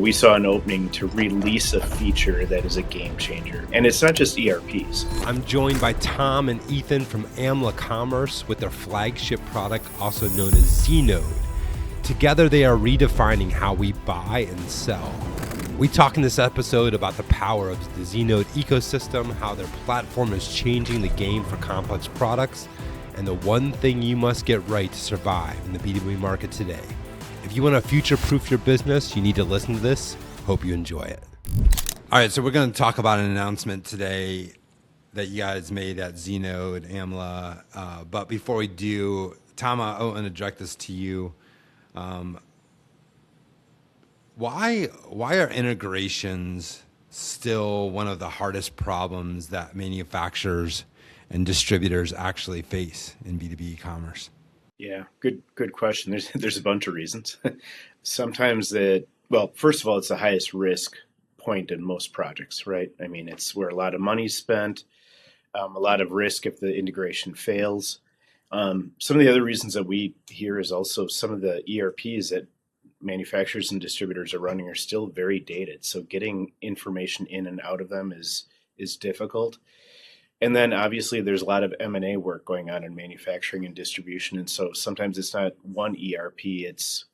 We saw an opening to release a feature that is a game changer. And it's not just ERPs. I'm joined by Tom and Ethan from Amla Commerce with their flagship product, also known as Znode. Together, they are redefining how we buy and sell. We talk in this episode about the power of the Znode ecosystem, how their platform is changing the game for complex products, and the one thing you must get right to survive in the B2B market today. If you want to future-proof your business, you need to listen to this. Hope you enjoy it. All right, so we're going to talk about an announcement today that you guys made at Znode, Amla. But before we do, Tom, I want to direct this to you. Why are integrations still one of the hardest problems that manufacturers and distributors actually face in B2B commerce? Yeah, good question. There's a bunch of reasons. Sometimes first of all, it's the highest risk point in most projects, right? I mean, it's where a lot of money's spent, a lot of risk if the integration fails. Some of the other reasons that we hear is also some of the ERPs that manufacturers and distributors are running are still very dated. So getting information in and out of them is difficult. And then obviously there's a lot of M&A work going on in manufacturing and distribution. And so sometimes it's not one ERP, it's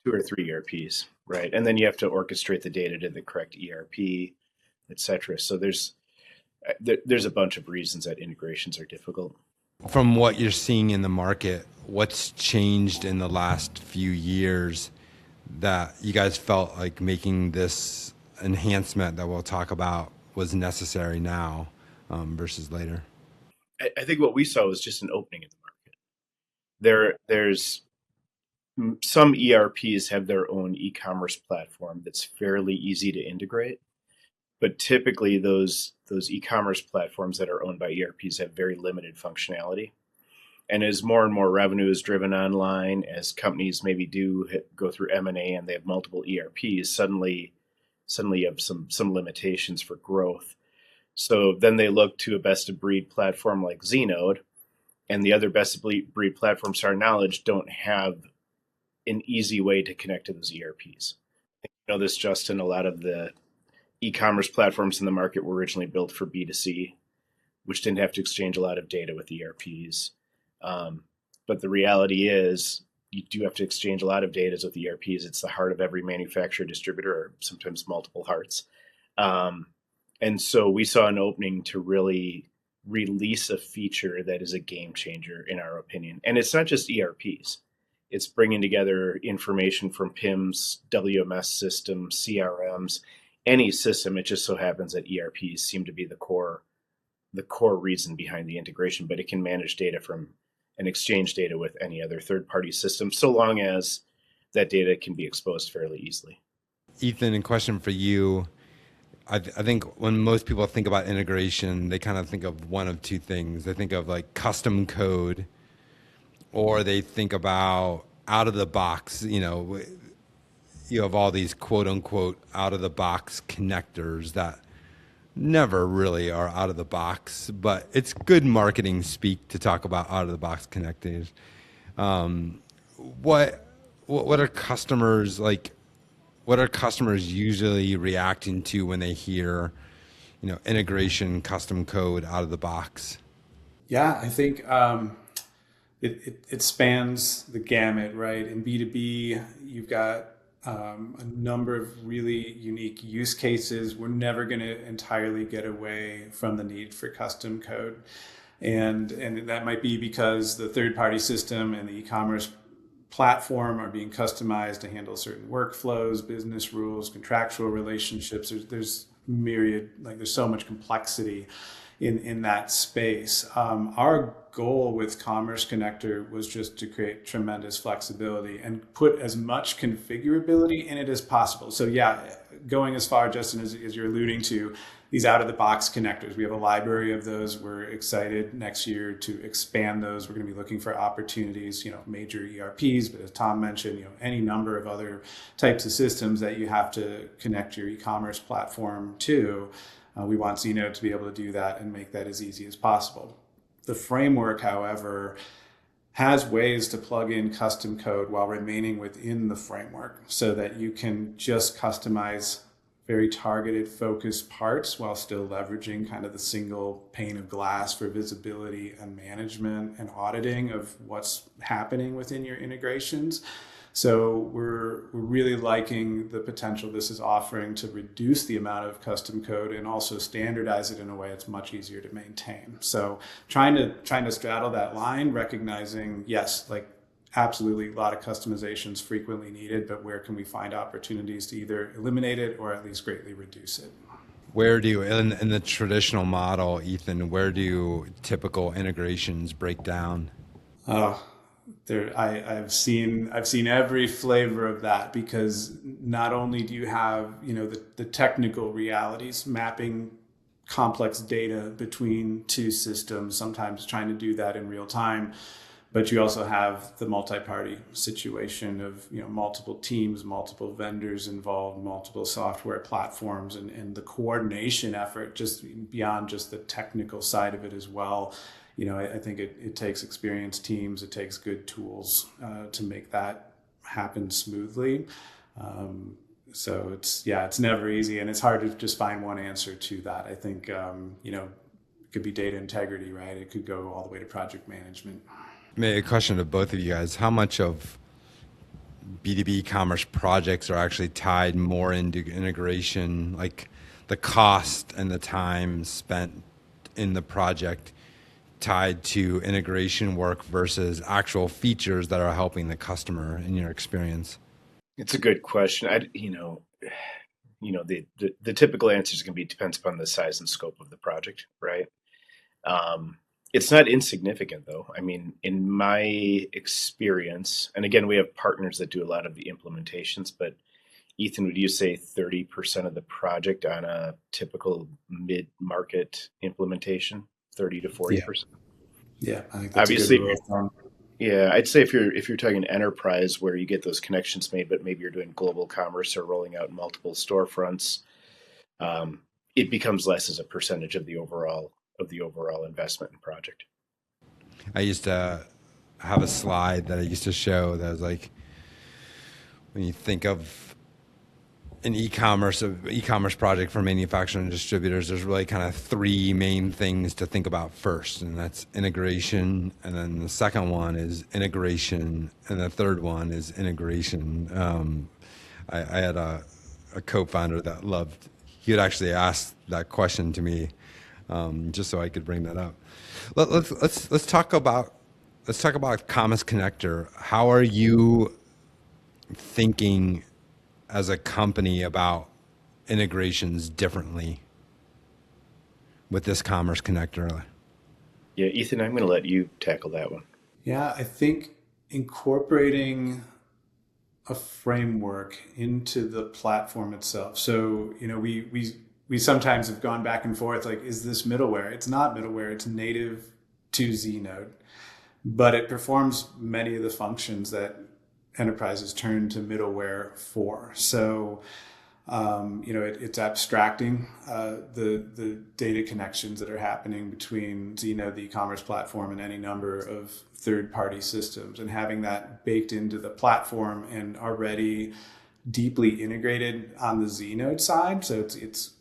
2 or 3 ERPs, right? And then you have to orchestrate the data to the correct ERP, et cetera. So there's a bunch of reasons that integrations are difficult. From what you're seeing in the market, what's changed in the last few years that you guys felt like making this enhancement that we'll talk about was necessary now? Versus later? I think what we saw was just an opening in the market. There's some ERPs have their own e-commerce platform that's fairly easy to integrate, but typically those e-commerce platforms that are owned by ERPs have very limited functionality. And as more and more revenue is driven online, as companies maybe go through M&A and they have multiple ERPs, suddenly you have some limitations for growth. So then they look to a best-of-breed platform like Znode, and the other best-of-breed platforms, to our knowledge, don't have an easy way to connect to those ERPs. You know this, Justin, a lot of the e-commerce platforms in the market were originally built for B2C, which didn't have to exchange a lot of data with ERPs. But the reality is you do have to exchange a lot of data with ERPs. It's the heart of every manufacturer, distributor, or sometimes multiple hearts. And so we saw an opening to really release a feature that is a game changer, in our opinion. And it's not just ERPs. It's bringing together information from PIMs, WMS systems, CRMs, any system. It just so happens that ERPs seem to be the core reason behind the integration, but it can manage data from and exchange data with any other third-party system, so long as that data can be exposed fairly easily. Ethan, a question for you. I think when most people think about integration, they kind of think of one of two things. They think of like custom code, or they think about out of the box. You have all these quote unquote out of the box connectors that never really are out of the box, but it's good marketing speak to talk about out of the box connectors. What are customers like? What are customers usually reacting to when they hear, integration, custom code out of the box? Yeah, I think it spans the gamut, right? In B2B, you've got a number of really unique use cases. We're never going to entirely get away from the need for custom code. And that might be because the third-party system and the e-commerce platform are being customized to handle certain workflows, business rules, contractual relationships. There's myriad, there's so much complexity in that space. Our goal with Commerce Connector was just to create tremendous flexibility and put as much configurability in it as possible. So yeah, going as far, Justin, as you're alluding to, these out-of-the-box connectors. We have a library of those. We're excited next year to expand those. We're going to be looking for opportunities, major ERPs, but as Tom mentioned, any number of other types of systems that you have to connect your e-commerce platform to. We want Znode to be able to do that and make that as easy as possible. The framework, however, has ways to plug in custom code while remaining within the framework so that you can just customize very targeted, focused parts while still leveraging kind of the single pane of glass for visibility and management and auditing of what's happening within your integrations. So we're really liking the potential this is offering to reduce the amount of custom code and also standardize it in a way that's much easier to maintain. So trying to straddle that line, recognizing, yes, like absolutely a lot of customizations frequently needed, but where can we find opportunities to either eliminate it or at least greatly reduce it? Where do you, in the traditional model, Ethan, where do typical integrations break down? I've seen every flavor of that, because not only do you have, the technical realities, mapping complex data between two systems, sometimes trying to do that in real time, but you also have the multi-party situation of, multiple teams, multiple vendors involved, multiple software platforms, and the coordination effort just beyond just the technical side of it as well. I think it takes experienced teams, it takes good tools to make that happen smoothly. So it's never easy, and it's hard to just find one answer to that. I think, it could be data integrity, right? It could go all the way to project management. Maybe a question to both of you guys. How much of B2B commerce projects are actually tied more into integration, like the cost and the time spent in the project tied to integration work versus actual features that are helping the customer in your experience? It's a good question. The typical answer is going to be depends upon the size and scope of the project, right? It's not insignificant, though. I mean, in my experience, and again, we have partners that do a lot of the implementations, but Ethan, would you say 30% of the project on a typical mid-market implementation, 30 to 40%? Yeah, I think that's Obviously, a good rule of thumb. Yeah, I'd say if you're talking enterprise where you get those connections made, but maybe you're doing global commerce or rolling out multiple storefronts, it becomes less as a percentage of the overall investment and project. I used to have a slide that I used to show that was like, when you think of an e-commerce project for manufacturing distributors, there's really kind of three main things to think about first, and that's integration, and then the second one is integration, and the third one is integration. I had a co-founder that he would actually ask that question to me, just so I could bring that up. Let's talk about Commerce Connector. How are you thinking as a company about integrations differently with this Commerce Connector? Yeah, Ethan, I'm going to let you tackle that one. Yeah, I think incorporating a framework into the platform itself. So, we sometimes have gone back and forth, like, is this middleware? It's not middleware, it's native to Znode, but it performs many of the functions that enterprises turn to middleware for. So, it's abstracting the data connections that are happening between Znode, the e-commerce platform, and any number of third-party systems, and having that baked into the platform and already deeply integrated on the Znode side. So it's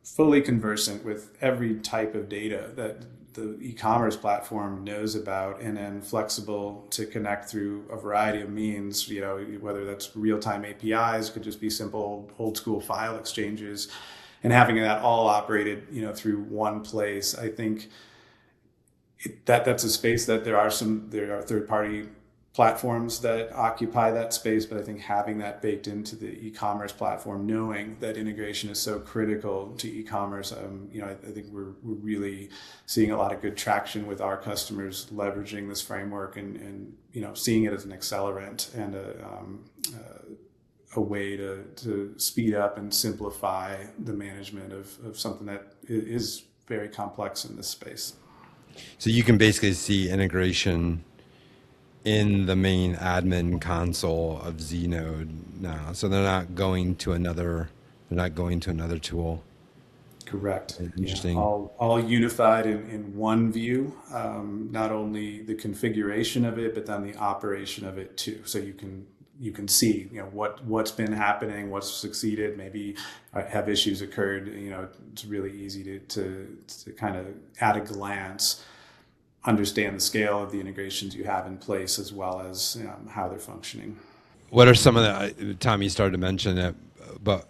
fully conversant with every type of data that the e-commerce platform knows about, and then flexible to connect through a variety of means, whether that's real-time APIs, could just be simple old school file exchanges, and having that all operated, through one place. I think that's a space that there are third-party platforms that occupy that space, but I think having that baked into the e-commerce platform, knowing that integration is so critical to e-commerce, I think we're really seeing a lot of good traction with our customers leveraging this framework and seeing it as an accelerant and a way to speed up and simplify the management of something that is very complex in this space. So you can basically see integration in the main admin console of Znode now. So they're not going to another tool. Correct. Interesting. All unified in one view, not only the configuration of it, but then the operation of it too. So you can see, what's been happening, what's succeeded, maybe have issues occurred. It's really easy to kind of at a glance understand the scale of the integrations you have in place, as well as how they're functioning. What are some of the, Tom, you started to mention it, but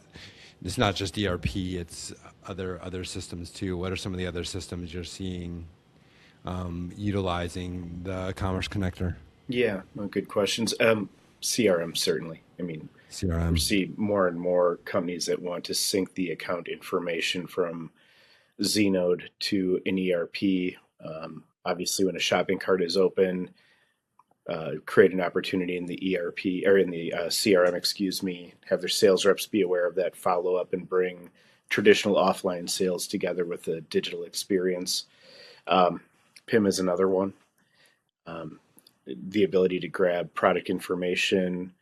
it's not just ERP, it's other systems too. What are some of the other systems you're seeing utilizing the Commerce Connector? Yeah, well, good questions. CRM, certainly. I mean, CRM. we see more and more companies that want to sync the account information from Znode to an ERP. Obviously, when a shopping cart is open, create an opportunity in the ERP or in the CRM, have their sales reps be aware of that, follow up, and bring traditional offline sales together with the digital experience. PIM is another one. The ability to grab product information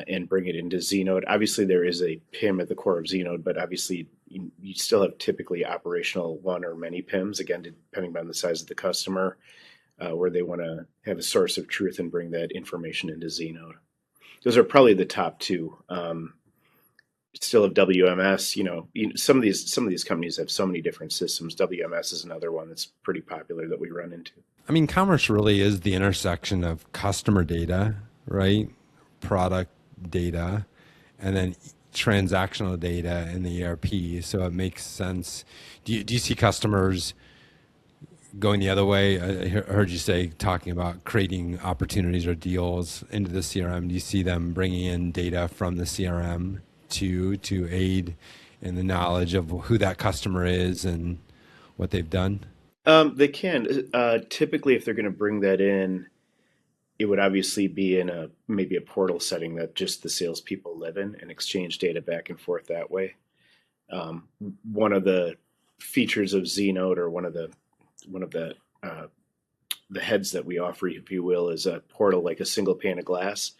and bring it into Znode. Obviously, there is a PIM at the core of Znode, but obviously you still have typically operational one or many PIMs, again, depending on the size of the customer, where they want to have a source of truth and bring that information into Znode. Those are probably the top two. Still have WMS. Some of these companies have so many different systems. WMS is another one that's pretty popular that we run into. I mean, commerce really is the intersection of customer data, right? Product data, and then transactional data in the ERP. So it makes sense. Do you see customers going the other way? I heard you say talking about creating opportunities or deals into the CRM. Do you see them bringing in data from the CRM to aid in the knowledge of who that customer is and what they've done? They can. Typically, if they're going to bring that in, it would obviously be in maybe a portal setting that just the salespeople live in and exchange data back and forth that way. One of the features of Znode, or one of the heads that we offer, if you will, is a portal like a single pane of glass,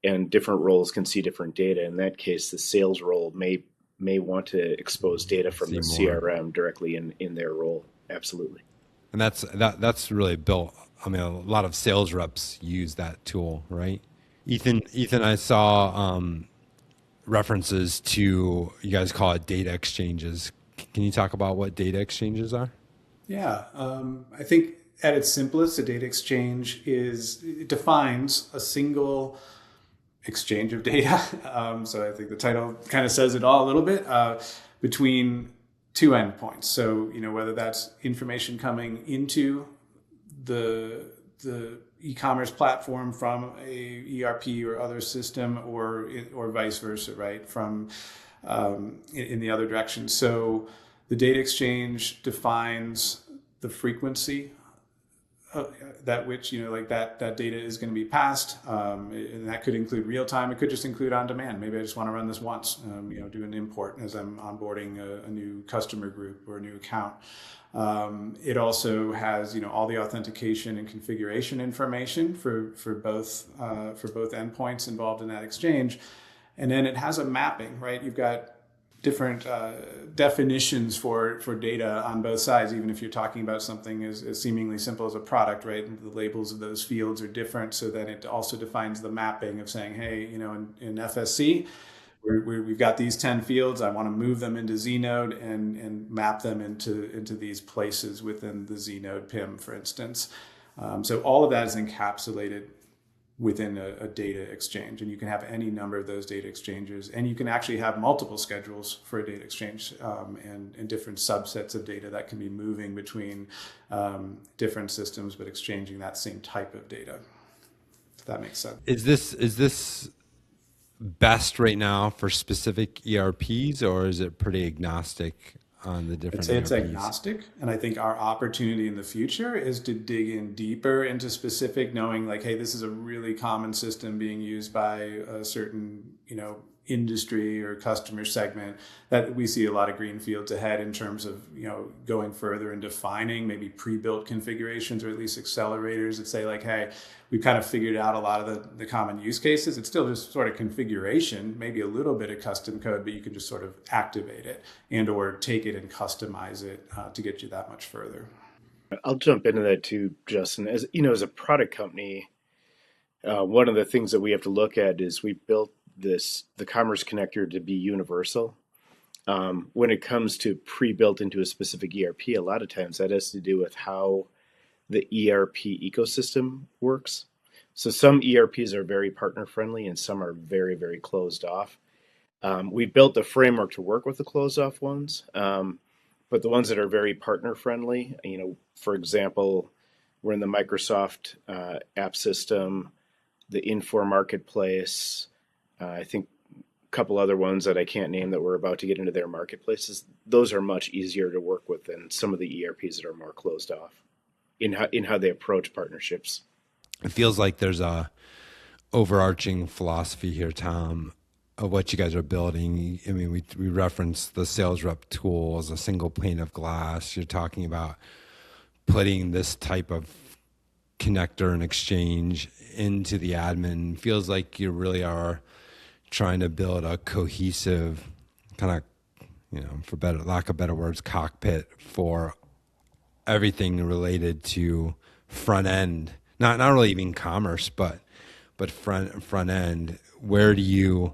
and different roles can see different data. In that case, the sales role may want to expose data from the CRM directly in their role. Absolutely. And that's really built. I mean, a lot of sales reps use that tool, right? Ethan, I saw references to, you guys call it data exchanges. Can you talk about what data exchanges are? Yeah, I think at its simplest, a data exchange it defines a single exchange of data. So I think the title kind of says it all a little bit, between two endpoints. So, whether that's information coming into the e-commerce platform from a ERP or other system, or vice versa, right? From in the other direction. So the data exchange defines the frequency that which that data is going to be passed, and that could include real time. It could just include on demand. Maybe I just want to run this once, do an import as I'm onboarding a new customer group or a new account. It also has all the authentication and configuration information for both endpoints involved in that exchange, and then it has a mapping. Right, you've got different definitions for data on both sides, even if you're talking about something as seemingly simple as a product, right? And the labels of those fields are different, so then it also defines the mapping of saying, hey, in FSC, we've got these 10 fields. I want to move them into Znode and map them into these places within the Znode PIM, for instance. So all of that is encapsulated within a data exchange, and you can have any number of those data exchanges, and you can actually have multiple schedules for a data exchange, and different subsets of data that can be moving between different systems, but exchanging that same type of data. If that makes sense. Is this best right now for specific ERPs, or is it pretty agnostic on the different It's ERPs? agnostic, and I think our opportunity in the future is to dig in deeper into specific, knowing like, hey, this is a really common system being used by a certain industry or customer segment, that we see a lot of greenfields ahead in terms of, going further and defining maybe pre-built configurations or at least accelerators that say like, hey, we've kind of figured out a lot of the common use cases. It's still just sort of configuration, maybe a little bit of custom code, but you can just sort of activate it and or take it and customize it to get you that much further. I'll jump into that too, Justin. As you know, as a product company, one of the things that we have to look at is we built the Commerce Connector to be universal. When it comes to pre-built into a specific ERP, a lot of times that has to do with how the ERP ecosystem works. So some ERPs are very partner friendly and some are very, very closed off. We built a framework to work with the closed off ones, but the ones that are very partner friendly, for example, we're in the Microsoft app system, the Infor Marketplace, I think a couple other ones that I can't name that we're about to get into their marketplaces. Those are much easier to work with than some of the ERPs that are more closed off in how they approach partnerships. It feels like there's a overarching philosophy here, Tom, of what you guys are building. I mean, we referenced the sales rep tool as a single pane of glass. You're talking about putting this type of connector and exchange into the admin. Feels like you really are trying to build a cohesive kind of, for lack of better words, cockpit for everything related to front end. Not really even commerce, but front end. Where do you,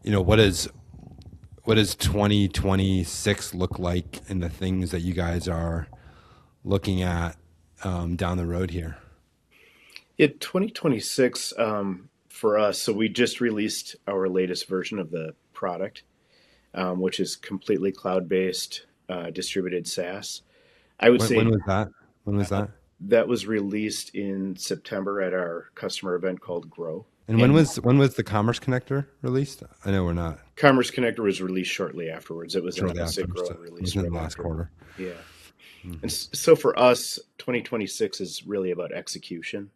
what does 2026 look like in the things that you guys are looking at down the road here? In 2026, for us, so we just released our latest version of the product, which is completely cloud-based, distributed SaaS. I would say When was that? When was that? that was released in September at our customer event called Grow. And when was the Commerce Connector released? I know we're not Commerce Connector was released shortly afterwards. It was shortly announced at after. Grow, So it released was in the right last after. quarter. Yeah. And so for us, 2026 is really about execution,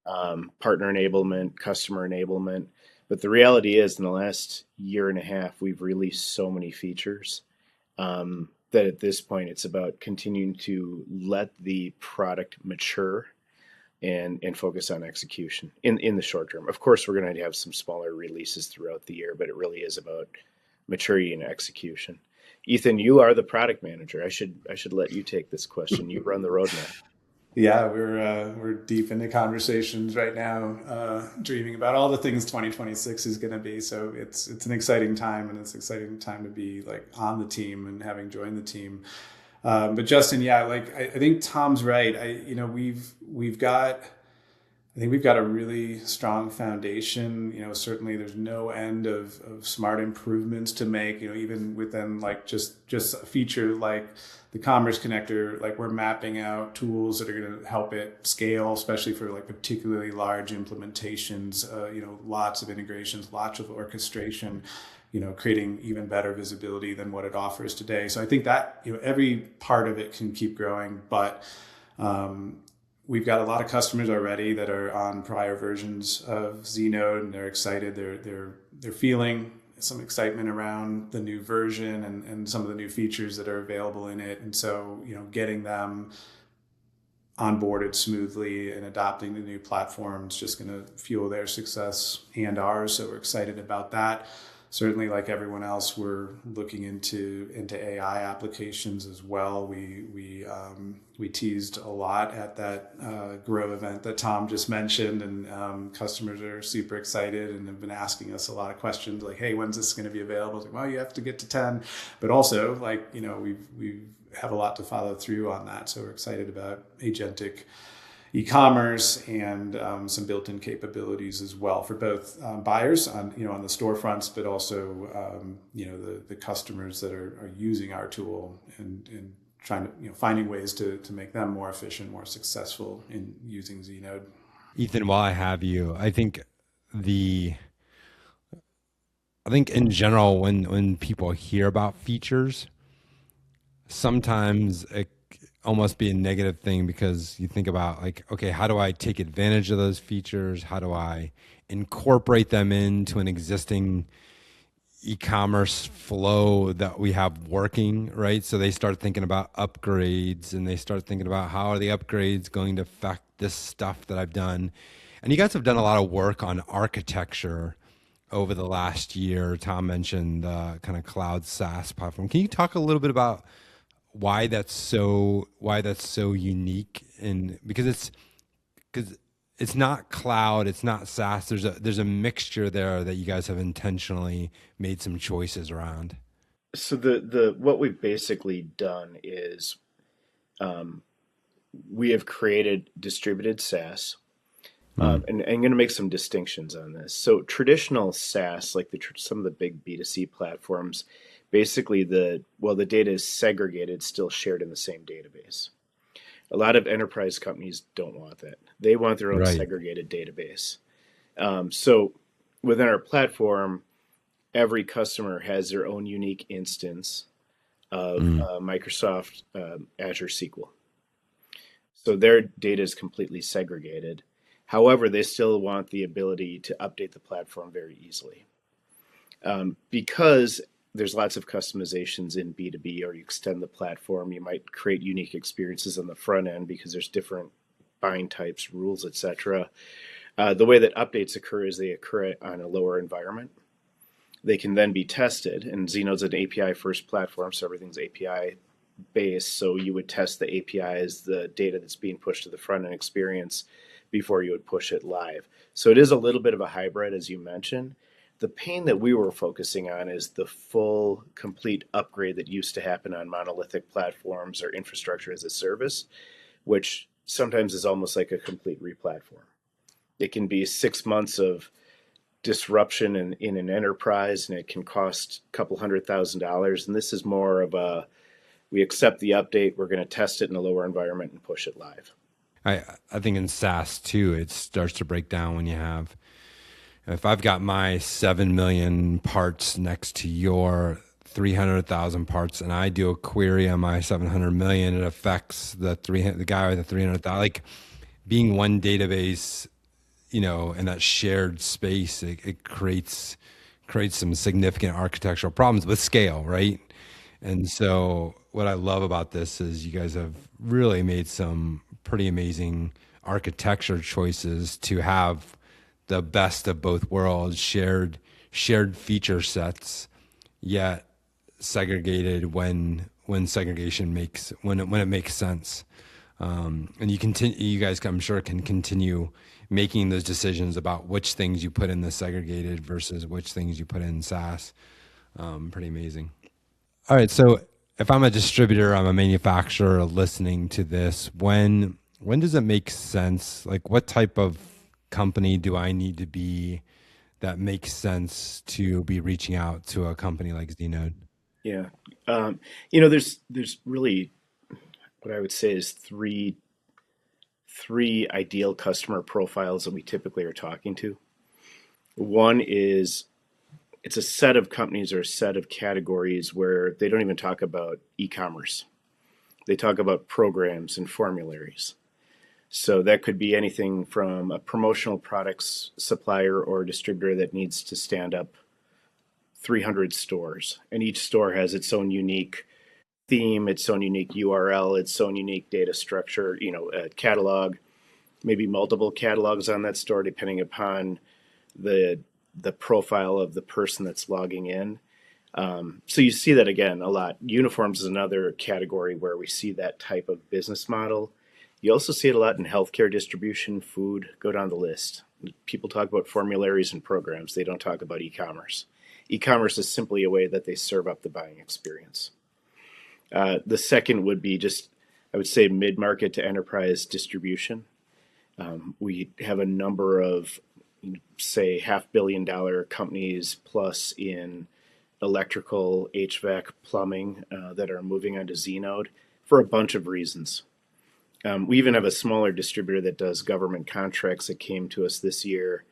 partner enablement, customer enablement. But the reality is, in the last year and a half, we've released so many features that at this point, it's about continuing to let the product mature and focus on execution in the short term. Of course, we're going to have some smaller releases throughout the year, but it really is about maturity and execution. Ethan, you are the product manager. I should let you take this question. You run the roadmap. Yeah, we're deep into conversations right now, dreaming about all the things 2026 is going to be. So it's an exciting time, and it's an exciting time to be like on the team and having joined the team. But Justin, yeah, like I think Tom's right. We've got a really strong foundation. Certainly there's no end of smart improvements to make. Even within like just a feature like the Commerce Connector, like we're mapping out tools that are going to help it scale, especially for like particularly large implementations. Lots of integrations, lots of orchestration. Creating even better visibility than what it offers today. So I think that every part of it can keep growing, but we've got a lot of customers already that are on prior versions of Znode, and they're excited. They're feeling some excitement around the new version and some of the new features that are available in it. And so, getting them onboarded smoothly and adopting the new platform is just going to fuel their success and ours. So we're excited about that. Certainly, like everyone else, we're looking into AI applications as well. We teased a lot at that Grow event that Tom just mentioned, and customers are super excited and have been asking us a lot of questions like, "Hey, when's this going to be available?" It's like, well, you have to get to 10, but also like we have a lot to follow through on that. So we're excited about agentic e-commerce and some built-in capabilities as well for both buyers on the storefronts, but also the customers that are using our tool and trying to finding ways to make them more efficient, more successful in using Znode. Ethan, while I have you, I think in general when people hear about features, sometimes almost be a negative thing because you think about like, okay, how do I take advantage of those features? How do I incorporate them into an existing e-commerce flow that we have working, right? So they start thinking about upgrades and they start thinking about how are the upgrades going to affect this stuff that I've done. And you guys have done a lot of work on architecture over the last year. Tom mentioned the kind of cloud SaaS platform. Can you talk a little bit about why that's so unique? And because it's not cloud, it's not SaaS. There's a mixture there that you guys have intentionally made some choices around. So the what we've basically done is um, we have created distributed SaaS. Mm. And I'm going to make some distinctions on this. So traditional SaaS, like some of the big B2C platforms, basically the data is segregated, still shared in the same database. A lot of enterprise companies don't want that. They want their own Right. segregated database. So within our platform, every customer has their own unique instance of Mm. Microsoft Azure SQL. So their data is completely segregated. However, they still want the ability to update the platform very easily. Because there's lots of customizations in B2B, or you extend the platform, you might create unique experiences on the front end because there's different buying types, rules, etc. The way that updates occur is they occur on a lower environment. They can then be tested, and Zenode's an API first platform, so everything's API based. So you would test the APIs, the data that's being pushed to the front end experience before you would push it live. So it is a little bit of a hybrid, as you mentioned. The pain that we were focusing on is the full, complete upgrade that used to happen on monolithic platforms or infrastructure as a service, which sometimes is almost like a complete replatform. It can be 6 months of disruption in an enterprise, and it can cost a couple $100,000. And this is more of a we accept the update, we're going to test it in a lower environment and push it live. I think in SaaS too, it starts to break down when if I've got my 7 million parts next to your 300,000 parts and I do a query on my 700 million, it affects the guy with the 300,000. Like being one database, in that shared space, it creates some significant architectural problems with scale, right? And so what I love about this is you guys have really made some pretty amazing architecture choices to have the best of both worlds, shared feature sets, yet segregated when segregation when it makes sense. And you guys, I'm sure, can continue making those decisions about which things you put in the segregated versus which things you put in SaaS. Pretty amazing. All right, so if I'm a distributor, I'm a manufacturer listening to this, when does it make sense? Like what type of company do I need to be that makes sense to be reaching out to a company like Znode? Yeah. There's really what I would say is three ideal customer profiles that we typically are talking to. One is it's a set of companies or a set of categories where they don't even talk about e-commerce. They talk about programs and formularies. So that could be anything from a promotional products supplier or distributor that needs to stand up 300 stores, and each store has its own unique theme, its own unique URL, its own unique data structure, a catalog, maybe multiple catalogs on that store depending upon the the profile of the person that's logging in. So you see that again a lot. Uniforms is another category where we see that type of business model. You also see it a lot in healthcare distribution, food, go down the list. People talk about formularies and programs. They don't talk about e-commerce. E-commerce is simply a way that they serve up the buying experience. The second would be just, I would say, mid-market to enterprise distribution. We have a number of, say, $500 million companies plus in electrical, HVAC, plumbing that are moving onto Znode for a bunch of reasons. We even have a smaller distributor that does government contracts that came to us this year.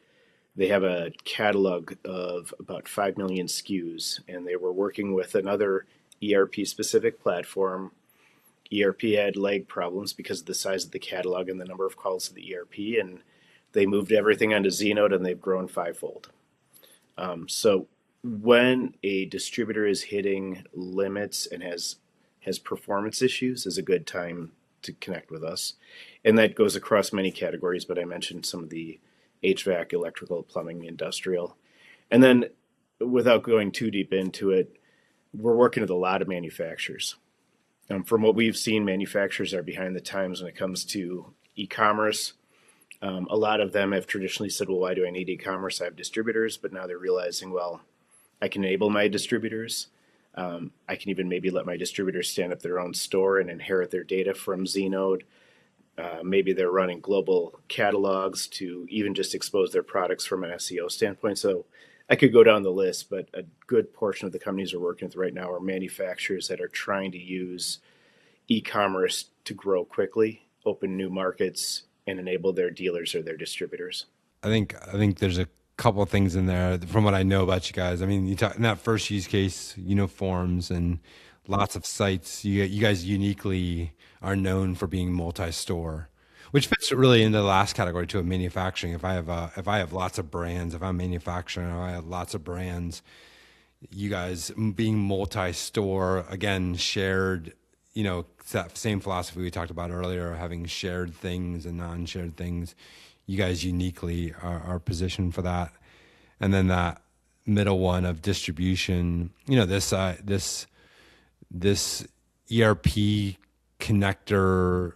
They have a catalog of about 5 million SKUs, and they were working with another ERP specific platform ERP had lag problems because of the size of the catalog and the number of calls to the ERP, and they moved everything onto Znode, and they've grown fivefold. So when a distributor is hitting limits and has performance issues, is a good time to connect with us. And that goes across many categories, but I mentioned some of the HVAC, electrical, plumbing, industrial. And then without going too deep into it, we're working with a lot of manufacturers. From what we've seen, manufacturers are behind the times when it comes to e-commerce. A lot of them have traditionally said, well, why do I need e-commerce? I have distributors, but now they're realizing, well, I can enable my distributors. I can even maybe let my distributors stand up their own store and inherit their data from Znode. Maybe they're running global catalogs to even just expose their products from an SEO standpoint. So I could go down the list, but a good portion of the companies we're working with right now are manufacturers that are trying to use e-commerce to grow quickly, open new markets, and enable their dealers or their distributors. I think there's a couple of things in there from what I know about you guys. I mean, you talk in that first use case, uniforms and lots of sites. You guys uniquely are known for being multi-store, which fits really into the last category too, of manufacturing. If I have lots of brands, if I'm manufacturing, if I have lots of brands, you guys being multi-store, again, shared, that same philosophy we talked about earlier, having shared things and non-shared things. You guys uniquely are positioned for that. And then that middle one of distribution, this ERP connector,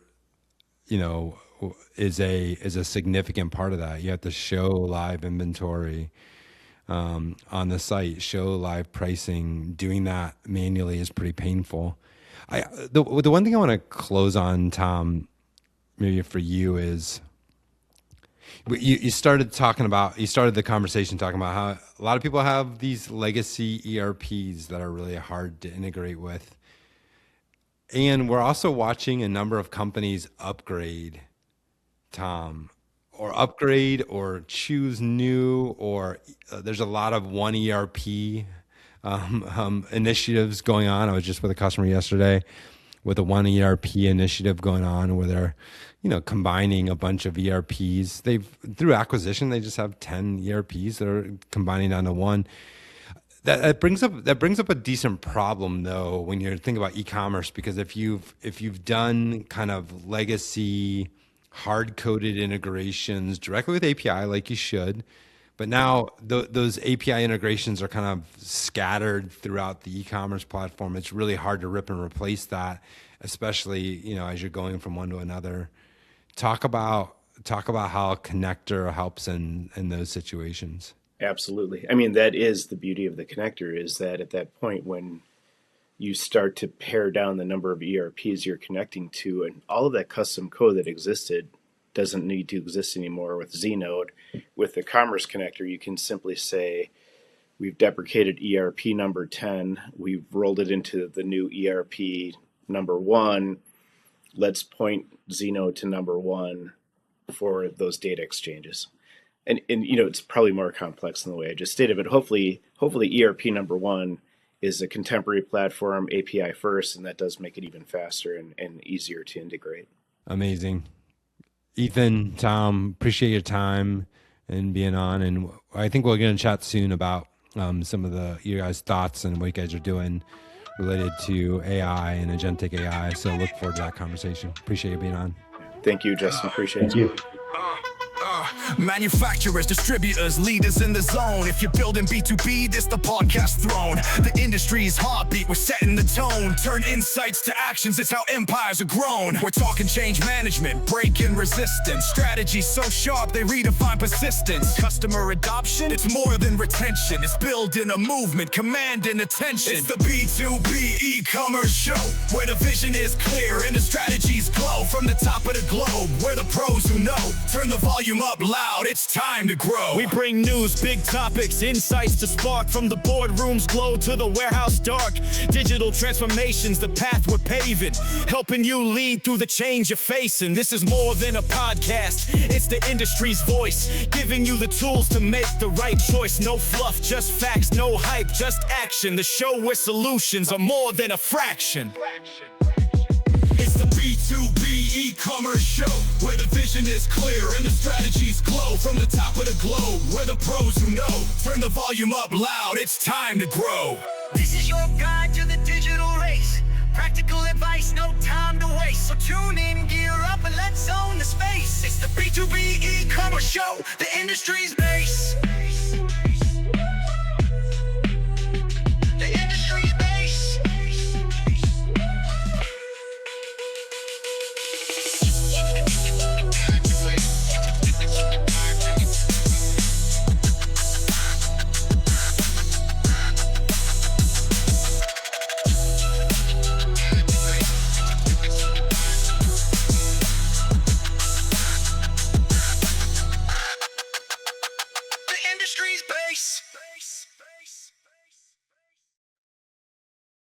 is a significant part of that. You have to show live inventory on the site, show live pricing. Doing that manually is pretty painful. The one thing I want to close on, Tom, maybe for you is, you started the conversation talking about how a lot of people have these legacy ERPs that are really hard to integrate with. And we're also watching a number of companies upgrade, Tom, or choose new, or there's a lot of one ERP initiatives going on. I was just with a customer yesterday with a one ERP initiative going on where they're, combining a bunch of ERPs. Through acquisition, they just have 10 ERPs that are combining down to one. That brings up a decent problem though when you're thinking about e-commerce, because if you've done kind of legacy hard-coded integrations directly with API like you should, but now those API integrations are kind of scattered throughout the e-commerce platform. It's really hard to rip and replace that, especially as you're going from one to another. Talk about how a connector helps in those situations. Absolutely. I mean, that is the beauty of the connector, is that at that point when you start to pare down the number of ERPs you're connecting to, and all of that custom code that existed doesn't need to exist anymore with Znode. With the Commerce connector, you can simply say, we've deprecated ERP number 10. We've rolled it into the new ERP number 1. Let's point Znode to number 1 for those data exchanges. And it's probably more complex than the way I just stated, but hopefully ERP number 1 is a contemporary platform, API first, and that does make it even faster and easier to integrate. Amazing. Ethan, Tom, appreciate your time and being on. And I think we're going to chat soon about some of your guys' thoughts and what you guys are doing related to AI and agentic AI. So look forward to that conversation. Appreciate you being on. Thank you, Justin. Appreciate it. Manufacturers, distributors, leaders in the zone. If you're building B2B, this the podcast throne. The industry's heartbeat, we're setting the tone. Turn insights to actions, it's how empires are grown. We're talking change management, breaking resistance. Strategies so sharp, they redefine persistence. Customer adoption, it's more than retention. It's building a movement, commanding attention. It's the B2B e-commerce show, where the vision is clear and the strategies glow. From the top of the globe, we're the pros who know. Turn the volume up loud, it's time to grow. We bring news, big topics, insights to spark. From the boardroom's glow to the warehouse dark. Digital transformations, the path we're paving. Helping you lead through the change you're facing. This is more than a podcast, it's the industry's voice. Giving you the tools to make the right choice. No fluff, just facts, no hype, just action. The show where solutions are more than a fraction. It's B2B e-commerce show, where the vision is clear and the strategies glow from the top of the globe, where the pros who know turn the volume up loud, it's time to grow. This is your guide to the digital race. Practical advice, no time to waste. So tune in, gear up, and let's own the space. It's the B2B e-commerce show, the industry's base.